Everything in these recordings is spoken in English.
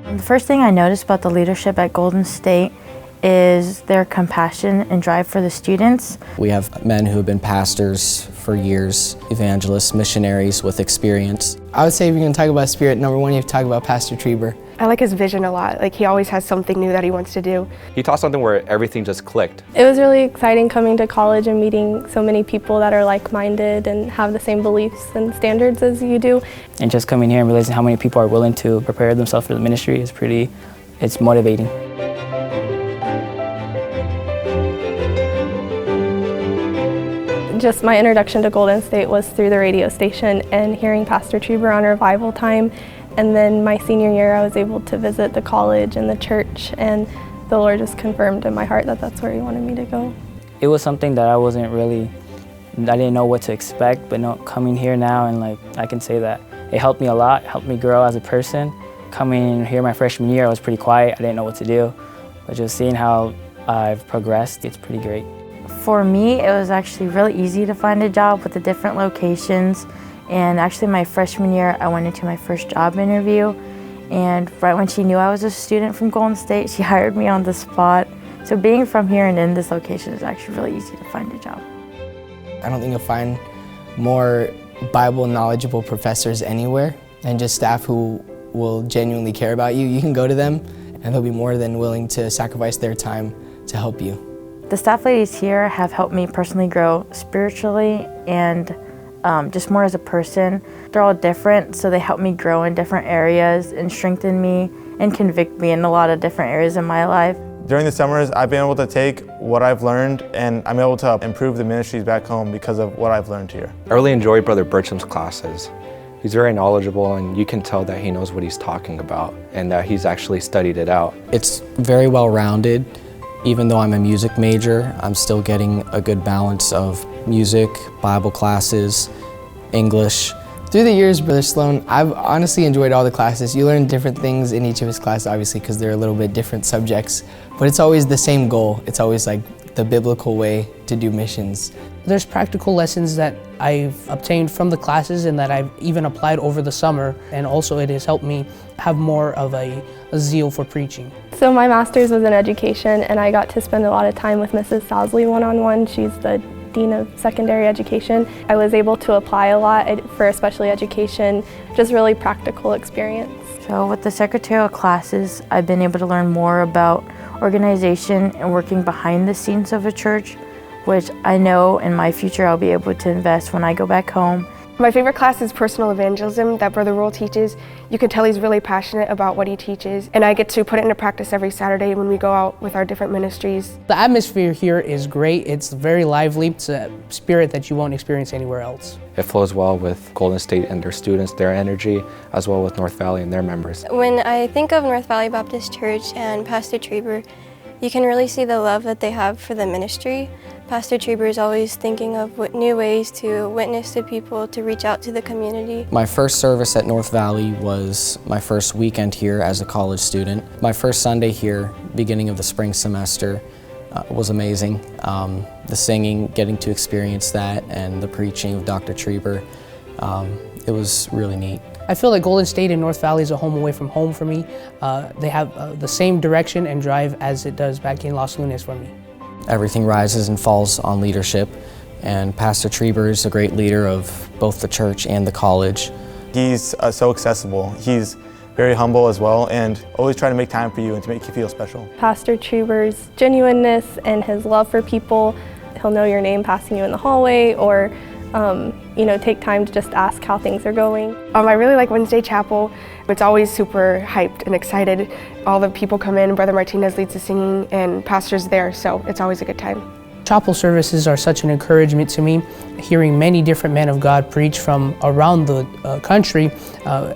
The first thing I noticed about the leadership at Golden State is their compassion and drive for the students. We have men who have been pastors for years, evangelists, missionaries with experience. I would say if you're going to talk about spirit, number one, you have to talk about Pastor Trieber. I like his vision a lot. Like, he always has something new that he wants to do. He taught something where everything just clicked. It was really exciting coming to college and meeting so many people that are like-minded and have the same beliefs and standards as you do. And just coming here and realizing how many people are willing to prepare themselves for the ministry is it's motivating. Just my introduction to Golden State was through the radio station and hearing Pastor Trieber on revival time. And then my senior year, I was able to visit the college and the church, and the Lord just confirmed in my heart that that's where He wanted me to go. It was something that I didn't know what to expect, but coming here now and I can say that it helped me a lot, helped me grow as a person. Coming here my freshman year, I was pretty quiet, I didn't know what to do, but just seeing how I've progressed, it's pretty great. For me, it was actually really easy to find a job with the different locations. And actually my freshman year, I went into my first job interview, and right when she knew I was a student from Golden State, she hired me on the spot. So being from here and in this location is actually really easy to find a job. I don't think you'll find more Bible knowledgeable professors anywhere, and just staff who will genuinely care about you. You can go to them and they'll be more than willing to sacrifice their time to help you. The staff ladies here have helped me personally grow spiritually and just more as a person. They're all different, so they help me grow in different areas and strengthen me and convict me in a lot of different areas in my life. During the summers, I've been able to take what I've learned, and I'm able to improve the ministries back home because of what I've learned here. I really enjoyed Brother Bertram's classes. He's very knowledgeable, and you can tell that he knows what he's talking about and that he's actually studied it out. It's very well-rounded. Even though I'm a music major, I'm still getting a good balance of music, Bible classes, English. Through the years, Brother Sloan, I've honestly enjoyed all the classes. You learn different things in each of his classes, obviously, because they're a little bit different subjects, but it's always the same goal. It's always like the biblical way to do missions. There's practical lessons that I've obtained from the classes and that I've even applied over the summer, and also it has helped me have more of a zeal for preaching. So my master's was in education, and I got to spend a lot of time with Mrs. Sousley one-on-one. She's the Dean of Secondary Education. I was able to apply a lot for especially education, just really practical experience. So with the secretarial classes, I've been able to learn more about organization and working behind the scenes of a church, which I know in my future I'll be able to invest when I go back home. My favorite class is personal evangelism that Brother Rule teaches. You can tell he's really passionate about what he teaches, and I get to put it into practice every Saturday when we go out with our different ministries. The atmosphere here is great. It's very lively. It's a spirit that you won't experience anywhere else. It flows well with Golden State and their students, their energy, as well with North Valley and their members. When I think of North Valley Baptist Church and Pastor Trieber, you can really see the love that they have for the ministry. Pastor Trieber is always thinking of new ways to witness to people, to reach out to the community. My first service at North Valley was my first weekend here as a college student. My first Sunday here, beginning of the spring semester, was amazing. The singing, getting to experience that, and the preaching of Dr. Trieber, it was really neat. I feel like Golden State and North Valley is a home away from home for me. They have the same direction and drive as it does back in Los Lunas for me. Everything rises and falls on leadership, and Pastor Trieber is a great leader of both the church and the college. He's so accessible. He's very humble as well, and always trying to make time for you and to make you feel special. Pastor Trieber's genuineness and his love for people, he'll know your name passing you in the hallway, or take time to just ask how things are going. I really like Wednesday Chapel. It's always super hyped and excited. All the people come in, Brother Martinez leads the singing, and Pastor's there, so it's always a good time. Chapel services are such an encouragement to me. Hearing many different men of God preach from around the country,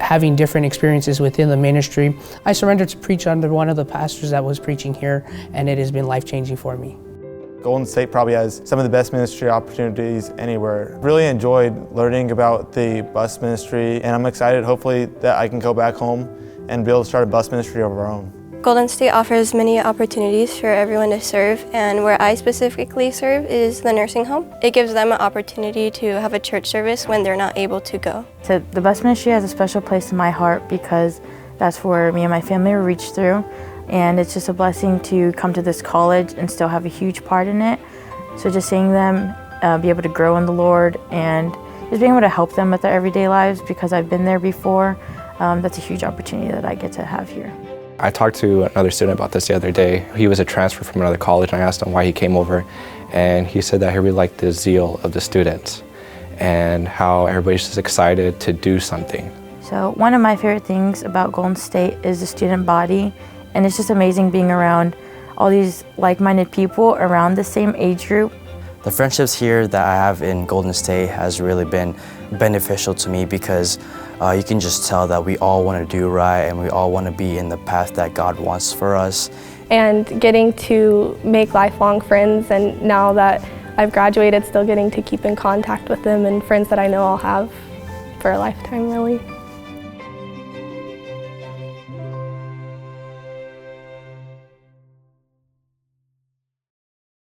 having different experiences within the ministry. I surrendered to preach under one of the pastors that was preaching here, and it has been life-changing for me. Golden State probably has some of the best ministry opportunities anywhere. Really enjoyed learning about the bus ministry, and I'm excited hopefully that I can go back home and be able to start a bus ministry of our own. Golden State offers many opportunities for everyone to serve, and where I specifically serve is the nursing home. It gives them an opportunity to have a church service when they're not able to go. So the bus ministry has a special place in my heart because That's where me and my family were reached through. And it's just a blessing to come to this college and still have a huge part in it. So just seeing them be able to grow in the Lord and just being able to help them with their everyday lives, because I've been there before, that's a huge opportunity that I get to have here. I talked to another student about this the other day. He was a transfer from another college, and I asked him why he came over, and he said that he really liked the zeal of the students and how everybody's just excited to do something. So one of my favorite things about Golden State is the student body, and it's just amazing being around all these like-minded people around the same age group. The friendships here that I have in Golden State has really been beneficial to me, because you can just tell that we all want to do right and we all want to be in the path that God wants for us. And getting to make lifelong friends, and now that I've graduated, still getting to keep in contact with them, and friends that I know I'll have for a lifetime, really.